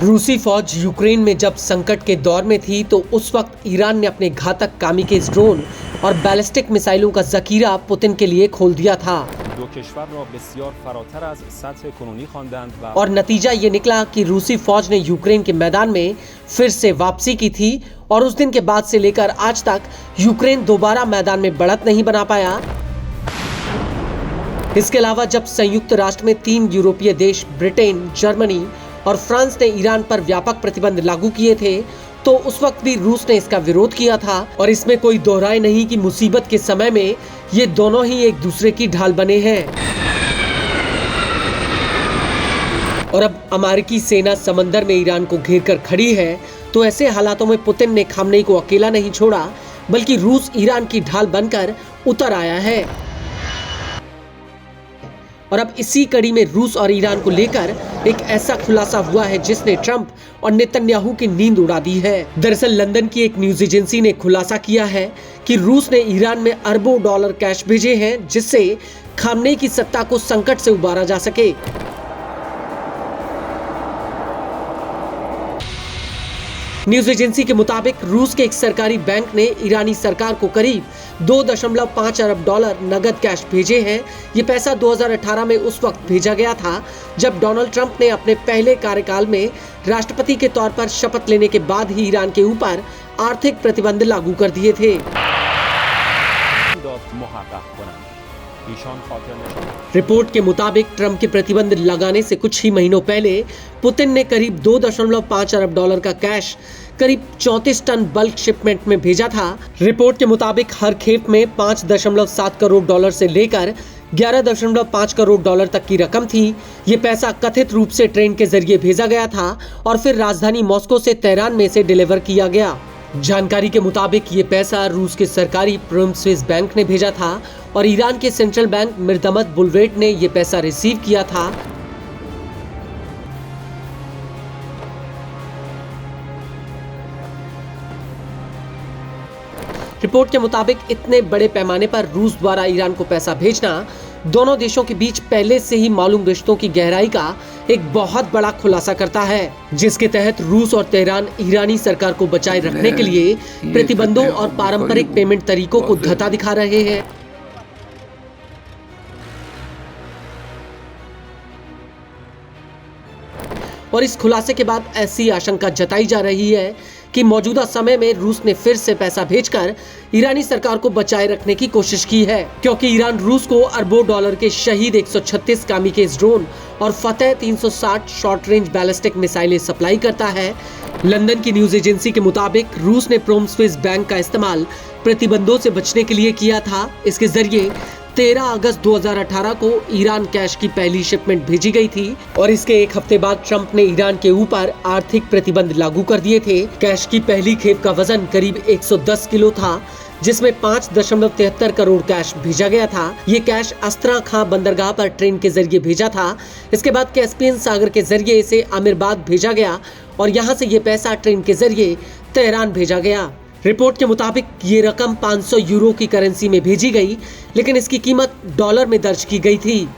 रूसी फौज यूक्रेन में जब संकट के दौर में थी तो उस वक्त ईरान ने अपने घातक कामिकेज ड्रोन और बैलिस्टिक मिसाइलों का जखीरा पुतिन के लिए खोल दिया था। और नतीजा ये निकला कि रूसी फौज ने यूक्रेन के मैदान में फिर से वापसी की थी और उस दिन के बाद से लेकर आज तक यूक्रेन दोबारा मैदान में बढ़त नहीं बना पाया। इसके अलावा जब संयुक्त राष्ट्र में 3 यूरोपीय देश ब्रिटेन, जर्मनी और फ्रांस ने ईरान पर व्यापक प्रतिबंध लागू किए थे तो उस वक्त भी रूस ने इसका विरोध किया था। और इसमें कोई दोहराए नहीं कि मुसीबत के समय में ये दोनों ही एक दूसरे की ढाल बने हैं। और अब अमेरिकी सेना समंदर में ईरान को घेर कर खड़ी है तो ऐसे हालातों में पुतिन ने खामनेई को अकेला नहीं छोड़ा बल्कि रूस ईरान की ढाल बनकर उतर आया है। और अब इसी कड़ी में रूस और ईरान को लेकर एक ऐसा खुलासा हुआ है जिसने ट्रंप और नेतन्याहू की नींद उड़ा दी है। दरअसल लंदन की एक न्यूज एजेंसी ने खुलासा किया है कि रूस ने ईरान में अरबों डॉलर कैश भेजे हैं जिससे खामनेई की सत्ता को संकट से उबारा जा सके। न्यूज एजेंसी के मुताबिक रूस के एक सरकारी बैंक ने ईरानी सरकार को करीब 2.5 अरब डॉलर नगद कैश भेजे हैं। ये पैसा 2018 में उस वक्त भेजा गया था जब डोनाल्ड ट्रंप ने अपने पहले कार्यकाल में राष्ट्रपति के तौर पर शपथ लेने के बाद ही ईरान के ऊपर आर्थिक प्रतिबंध लागू कर दिए थे। रिपोर्ट के मुताबिक ट्रंप के प्रतिबंध लगाने से कुछ ही महीनों पहले पुतिन ने करीब 2.5 अरब डॉलर का कैश करीब 34 टन बल्क शिपमेंट में भेजा था। रिपोर्ट के मुताबिक हर खेप में 5.7 करोड़ डॉलर से लेकर 11.5 करोड़ डॉलर तक की रकम थी। ये पैसा कथित रूप से ट्रेन के जरिए भेजा गया था और फिर राजधानी मॉस्को से तेहरान में से डिलीवर किया गया। जानकारी के मुताबिक ये पैसा रूस के सरकारी प्रोम्स्विस बैंक ने भेजा था और ईरान के सेंट्रल बैंक मिर्दमत बुलवेट ने ये पैसा रिसीव किया था। रिपोर्ट के मुताबिक इतने बड़े पैमाने पर रूस द्वारा ईरान को पैसा भेजना दोनों देशों के बीच पहले से ही मालूम रिश्तों की गहराई का एक बहुत बड़ा खुलासा करता है, जिसके तहत रूस और तेहरान ईरानी सरकार को बचाए रखने के लिए प्रतिबंधों और पारंपरिक पेमेंट तरीकों को धता दिखा रहे हैं। और इस खुलासे के बाद ऐसी आशंका जताई जा रही है कि मौजूदा समय में रूस ने फिर से पैसा भेजकर ईरानी सरकार को बचाए रखने की कोशिश की है, क्योंकि ईरान रूस को अरबों डॉलर के शहीद 136 कामिकेज ड्रोन और फतेह 360 शॉर्ट रेंज बैलिस्टिक मिसाइलें सप्लाई करता है। लंदन की न्यूज एजेंसी के मुताबिक रूस ने प्रोम्स्विस बैंक का इस्तेमाल प्रतिबंधों से बचने के लिए किया था। इसके जरिए 13 अगस्त 2018 को ईरान कैश की पहली शिपमेंट भेजी गई थी और इसके एक हफ्ते बाद ट्रंप ने ईरान के ऊपर आर्थिक प्रतिबंध लागू कर दिए थे। कैश की पहली खेप का वजन करीब 110 किलो था जिसमें 5.73 करोड़ कैश भेजा गया था। ये कैश अस्त्रा खां बंदरगाह पर ट्रेन के जरिए भेजा था। इसके बाद कैस्पियन सागर के जरिए इसे आमिरबाद भेजा गया और यहाँ से ये पैसा ट्रेन के जरिए तेहरान भेजा गया। रिपोर्ट के मुताबिक ये रकम 500 यूरो की करेंसी में भेजी गई, लेकिन इसकी कीमत डॉलर में दर्ज की गई थी।